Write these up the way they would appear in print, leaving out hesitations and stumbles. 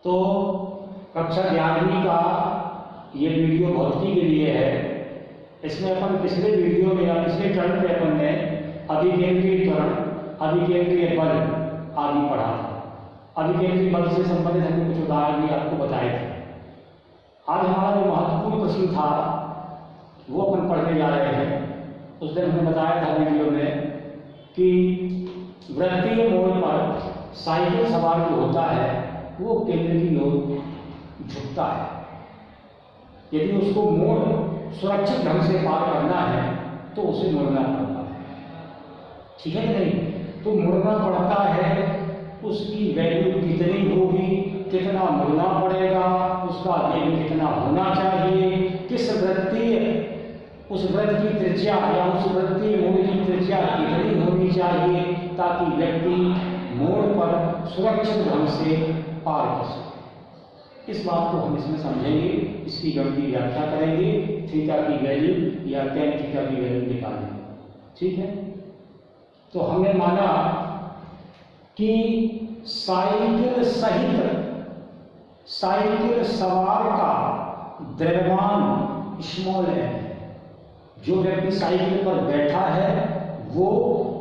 तो कक्षा 11वीं का ये वीडियो भौतिकी के लिए है। इसमें अपन पिछले वीडियो में या पिछले टर्म में अपन ने अभिकेंद्रीय त्वरण, अभिकेंद्रीय बल आदि पढ़ा था। अभिकेंद्रीय बल से संबंधित हमने कुछ उदाहरण भी आपको बताए थे। आज हमारा जो महत्वपूर्ण प्रश्न था वो अपन पढ़ने जा रहे हैं। उस दिन हमने बताया था वीडियो में कि वृत्तीय मोड़ पर साइकिल सवार जो होता है वो केंद्र की ओर झुकता है। यदि उसको मोड़ सुरक्षित ढंग से पार करना है तो उसे मुड़ना पड़ता है, ठीक है कि नहीं? तो मुड़ना पड़ता है, उसकी वैल्यू कितनी होगी, कितना मुड़ना पड़ेगा, उसका वेग कितना होना चाहिए, किस वृत्तीय उस वृत्त की त्रिज्या या उस वृत्तीय मोड़ की त्रिज्या कितनी होनी चाहिए ताकि व्यक्ति मोड़ पर सुरक्षित ढंग से पार कर सके। इस बात को हम इसमें समझेंगे, इसकी गणितीय व्याख्या करेंगे, थीटा की वैल्यू या tan थीटा की वैल्यू निकालेंगे, ठीक है? तो हमने माना कि साइकिल सवार का द्रव्यमान स्मॉल है। जो व्यक्ति साइकिल पर बैठा है वो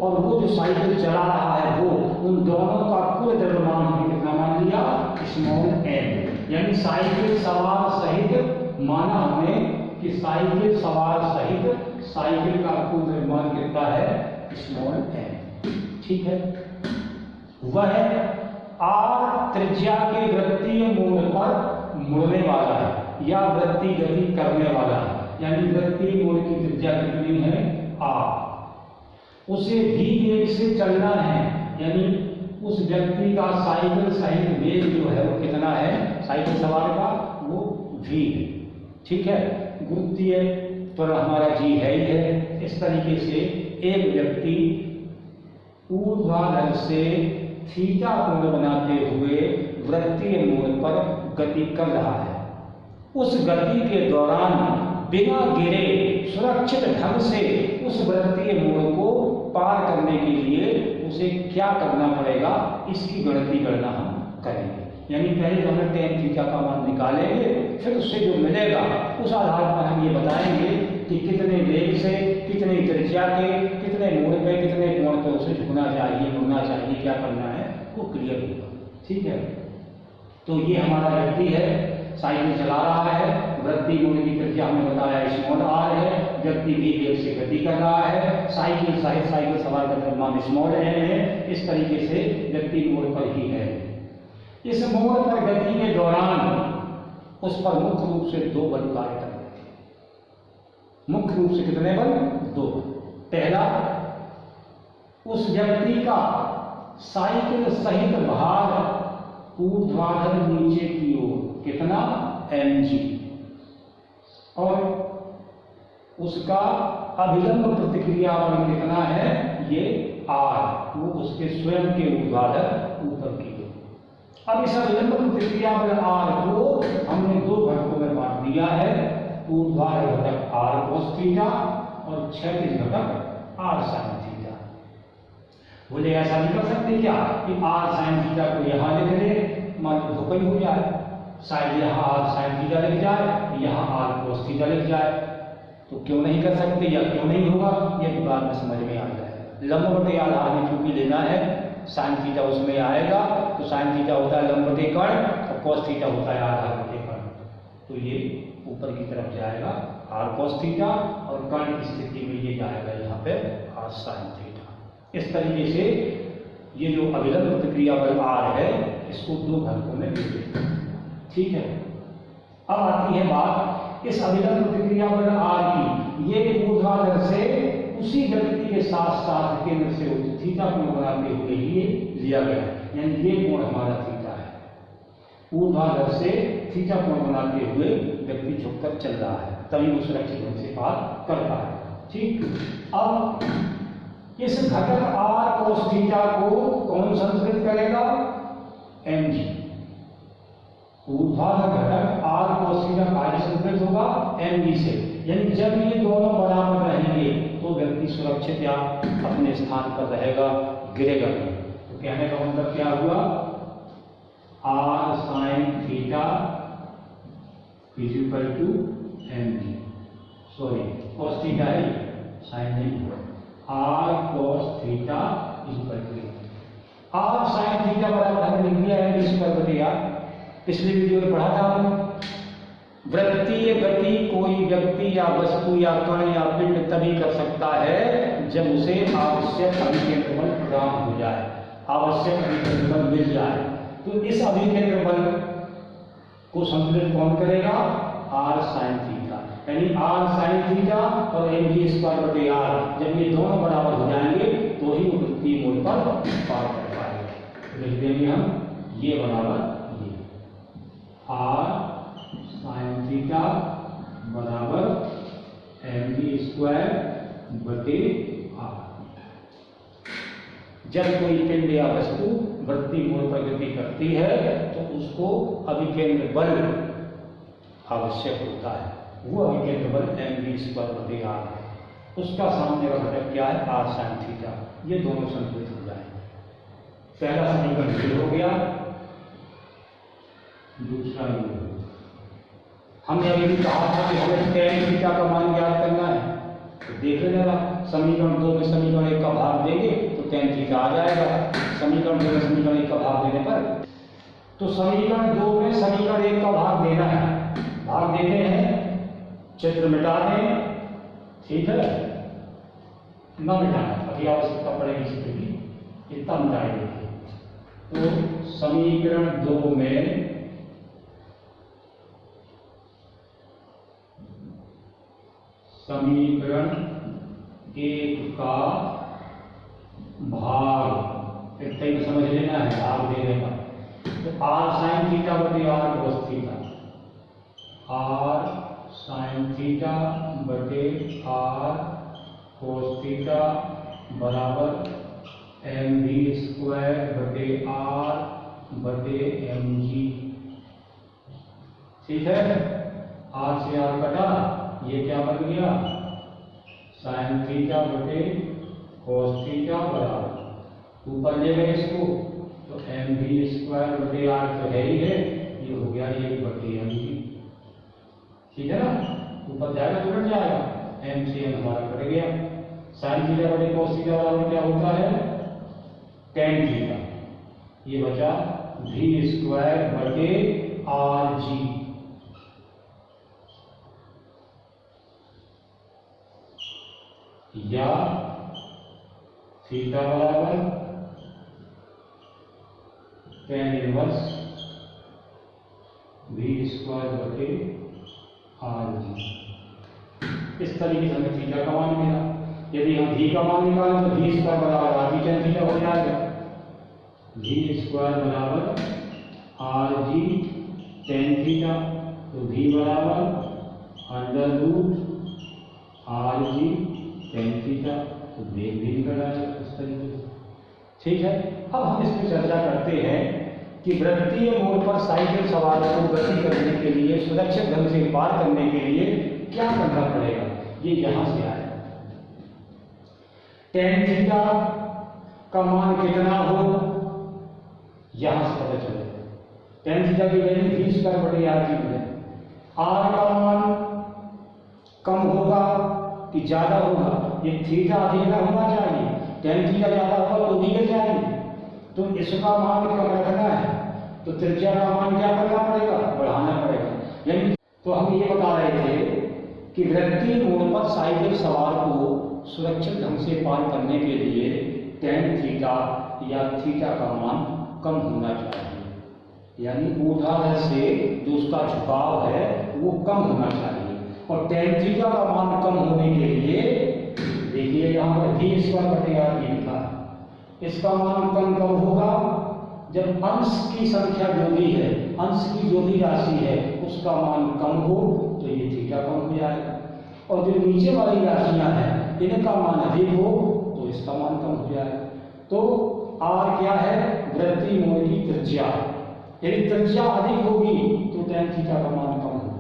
और वो जो साइकिल चला रहा है वो, उन दोनों का कुल द्रव्यमान हमने कितना मान लिया? Small m। यानी साइकिल सवार सहित माना हमने कि साइकिल सवार सहित साइकिल का कुल द्रव्यमान कितना है? स्मॉल m, ठीक है? वह r त्रिज्या के वृत्तीय मोड़ पर मुड़ने वाला है या वृत्तीय गति करने वाला है। यानी वृत्तीय मोड़ की त्रिज्या कितनी है? r। उसे v वेग से चलना है, यानी उस व्यक्ति का साइकिल सहित वेग जो है वो कितना है? साइकिल सवार का वो v है, ठीक है? गुरुत्वीय त्वरण हमारा g है ही है। इस तरीके से एक व्यक्ति ऊर्ध्वाधर से थीटा कोण बनाते हुए वृत्तीय मोड़ पर गति कर रहा है। उस गति के दौरान बिना गिरे सुरक्षित ढंग से उस वृत्तीय मोड़ को पार करने के लिए उसे क्या करना पड़ेगा, इसकी गणितीय गणना हम करेंगे। यानी पहले तो हमें tan थीटा का मान निकालेंगे, फिर उससे जो मिलेगा उस आधार पर हम ये बताएंगे कि कितने वेग से, कितनी त्रिज्या के, कितने मोड़ पे, कितने कोण पे उसे झुकना चाहिए, मुड़ना चाहिए, क्या करना है वो क्लियर होगा, ठीक है? तो ये हमारा व्यक्ति है, साइकिल चला रहा है, वृत्तीय मोड़ की त्रिज्या हमने बताया स्मॉल r है, व्यक्ति v वेग से गति कर रहा है, साइकिल सवार का द्रव्यमान स्मॉल m है। इस तरीके से व्यक्ति मोड़ पर ही है। इस मोड़ पर गति के दौरान उस पर मुख्य रूप से दो बल कार्य कर रहे थे। मुख्य रूप से कितने बल? दो बल। पहला, उस व्यक्ति का साइकिल सहित भार ऊर्ध्वाधर नीचे की ओर कितना? mg। और उसका अभिलंब प्रतिक्रिया बल कितना है? ये r, वो उसके स्वयं के ऊर्ध्वाधर ऊपर की ओर। अब इस अभिलंब प्रतिक्रिया बल r को हमने दो घटकों में बांट दिया है, ऊर्ध्वाधर घटक r cos थीटा और क्षैतिज घटक r sin थीटा। बोले ऐसा नहीं कर सकते क्या कि r sin थीटा को यहाँ लिख ले, मान लो धोखा ही हो जाए, शायद यहाँ r sin थीटा लिख जाए, यहाँ r cos थीटा लिख जाए। तो क्यों नहीं कर सकते या क्यों नहीं होगा, ये बात में समझ में आ जाएगा। लंबवत आधार में चूंकि लेना है, sin थीटा उसमें आएगा, तो sin थीटा होता है लंबवत कर्ण और cos थीटा होता है आधार कर्ण। तो ये ऊपर की तरफ जाएगा r cos थीटा और कर्ण की स्थिति में ये जाएगा यहाँ पे r sin थीटा। इस तरीके से ये जो अभिलंब प्रतिक्रिया बल r है इसको दो घटकों में विभाजित करते हैं, ठीक है? अब आती है बात इस अभिलंब प्रतिक्रिया बल r की। ये ऊर्ध्वाधर से उसी व्यक्ति के साथ साथ केंद्र से थीटा कोण बनाते हुए ही लिया गया है, यानी ये कोण हमारा थीटा है। ऊर्ध्वाधर से थीटा कोण बनाते हुए व्यक्ति झुककर चल रहा है, तभी वो सुरक्षित ढंग से पार कर पाएगा, ठीक? अब इस घटक r cos थीटा को कौन संतुलित करेगा? mg। ऊर्ध्वाधर घटक r cos थीटा कार्य संतुलित होगा mg से। यानी जब ये दोनों बराबर रहेंगे तो व्यक्ति सुरक्षित या अपने स्थान पर रहेगा, गिरेगा नहीं। तो कहने का मतलब क्या हुआ? r sin is equal to m g, sorry cos theta है, साइन नहीं, r cos theta is equal to r sine theta बराबर हमने लिख दिया है इस पर बटे आर। पिछले वीडियो में पढ़ा था हमने, वृत्तीय गति कोई व्यक्ति या वस्तु या कण या पिंड तभी कर सकता है जब उसे आवश्यक अभिकेंद्र बल प्रदान हो जाए, आवश्यक अभिकेंद्र बल मिल जाए। तो इस अभिकेंद्र बल को संतुलित कौन करेगा? आर साइन थीटा, यानी आर साइन थीटा और एम वी स्क्वायर बटे आर, जब ये दोनों बराबर हो जाएंगे तो ही वो वृत्तीय मूल पर पार कर पाएंगे। लिख देंगे हम ये बराबर ये, आर साइन थीटा बराबर एम वी स्क्वायर बटे आर। जब कोई पिंड या वस्तु वृत्तीय मूल पर गति करती है तो उसको अभिकेंद्र बल आवश्यक होता है, वो अभिकेंद्र बल एम वी स्क्वायर बटे आर है। उसका सामने का घटक क्या है? R sine theta. ये दोनों संतुलित हो जाए। पहला समीकरण ये हो गया, दूसरा ये हो गया। हमने अभी भी कहा था कि हमें tan थीटा का मान ज्ञात करना है, तो देख लेना समीकरण 2 में समीकरण 1 का भाग देंगे तो tan थीटा आ जाएगा। समीकरण 2 में समीकरण 1 का भाग देने पर, तो समीकरण 2 में समीकरण 1 का भाग देना है, भाग देते हैं, चित्र मिटा दें, ठीक है, न मिटाना, अभी आवश्यकता पड़ेगी चित्र की, इतना मिटाएंगे। तो समीकरण 2 में समीकरण 1 का भाग इतना ही समझ लेना है, भाग देने का। तो आर साइन थीटा बटे r cos theta, r sine theta बटे आर कोस थीटा बराबर एम वी स्क्वायर बटे आर बटे एम जी। ठीक है, आर से आर कटा, ये क्या बन गया? साइन थीटा बटे कोस थीटा बराबर, ऊपर ले गए इसको तो एम वी स्क्वायर बटे आर तो है ही है, ये हो गया 1 बटे एम जी। ठीक है ना, ऊपर जाएगा तो कट जाएगा, एम से एम हमारा कट गया। साइन थीटा बटे कोस थीटा बराबर क्या होता है? tan theta. ये बचा वी स्क्वायर बटे आर जी, या थीटा बराबर tan इनवर्स वी स्क्वायर बटे आर जी। इस तरीके से हमें थीटा का मान मिला। यदि हम v का मान निकालें तो वी स्क्वायर बराबर आर जी tan थीटा हो जाएगा, वी स्क्वायर बराबर आर जी tan थीटा, तो v बराबर under root r g tan theta, तो वेग भी निकल आएगा इस तरीके से। ठीक है, अब हम इसमें चर्चा करते हैं कि वृत्तीय मोड़ पर साइकिल सवार को गति करने के लिए, सुरक्षित ढंग से पार करने के लिए क्या करना पड़ेगा। ये यहां से आया, tan थीटा का मान कितना हो यहां से पता चलेगा। tan थीटा की वैल्यू वी स्क्वायर बटे आर जी है। आर का मान कम होगा कि ज्यादा होगा? ये थीटा अधिक होना चाहिए, tan थीटा ज्यादा होगा तो गिर जाएगी, तो इसका मान कम रखना है, तो त्रिज्या का मान क्या करना पड़ेगा? बढ़ाना पड़ेगा। यानी तो हम ये बता रहे थे कि वृत्तीय मोड़ पर साइकिल सवार को सुरक्षित ढंग से पार करने के लिए tan थीटा या थीटा का मान कम होना चाहिए, यानी ऊर्ध्वाधर से जो उसका झुकाव है वो कम होना चाहिए। और tan थीटा का मान कम होने के लिए देखिए यहाँ पर वी स्क्वायर बटे आर जी लिखा है, इसका मान कम होगा जब अंश की संख्या जो भी है, अंश की जो भी राशि है उसका मान कम हो तो ये थीटा कम हो जाएगा, और जो नीचे वाली राशियां हैं इनका मान अधिक हो तो इसका मान कम हो जाएगा। तो आर क्या है? वृत्तीय मोड़ की त्रिज्या। यदि त्रिज्या अधिक होगी तो tan थीटा का मान कम होगा।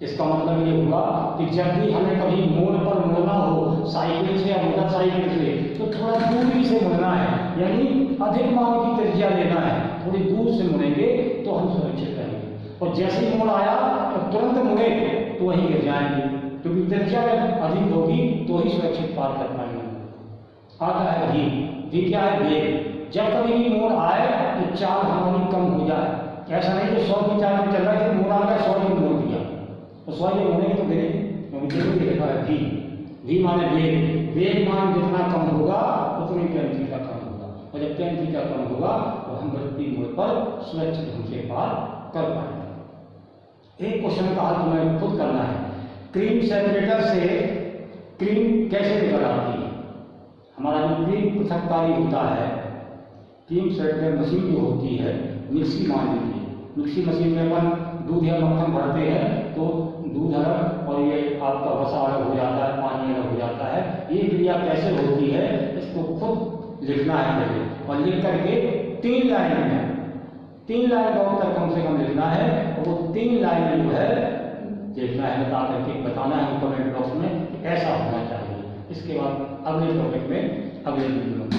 इसका मतलब ये हुआ कि जब भी हमें कभी मोड़ पर मुड़ना हो साइकिल से या मोटरसाइकिल से, तो थोड़ा दूरी से मुड़ना है, यानी अधिक मान की त्रिज्या लेना है, थोड़ी दूर से मुड़ेंगे तो हम सुरक्षित रहेंगे। और जैसे ही मोड़ आया तो तुरंत मुड़े तो वहीं गिर जाएंगे, क्योंकि त्रिज्या अधिक होगी तो ही सुरक्षित पार कर पाएंगे। आता है भी क्या है वेग। जब कभी भी मोड़ आए तो चाल हमारी कम हो जाए, ऐसा नहीं कि 100 की चाल में चल रहा है, मोड़ आ गया 100 में मोड़ दिया तो 100 में मोड़ेंगे तो गिरे, क्योंकि लिखा है भी माने वेग। वेग मान जितना कम होगा उतनी tan थीटा कम होगा, और जब tan थीटा कम होगा तो हम वृत्तीय मोड़ पर सुरक्षित ढंग से पार कर पाएंगे। एक क्वेश्चन का हल तुम्हें खुद करना है, क्रीम सेपरेटर से क्रीम कैसे निकल आती है। हमारा जो क्रीम पृथककारी होता है, क्रीम सेपरेटर मशीन जो होती है, मिक्सी मान लीजिए, मिक्सी मशीन में अपन दूध या मक्खन भरते हैं तो दूध अलग और ये आपका वसा अलग हो जाता है, पानी अलग हो जाता है। ये क्रिया कैसे होती है इसको खुद लिखना है पहले, और लिख करके 3 लाइन में 3 लाइन का उत्तर कम से कम लिखना है, और वो 3 लाइन जो है लिखना है, बता करके बताना है कमेंट बॉक्स में ऐसा होना चाहिए। इसके बाद अगले टॉपिक में अगले वीडियो में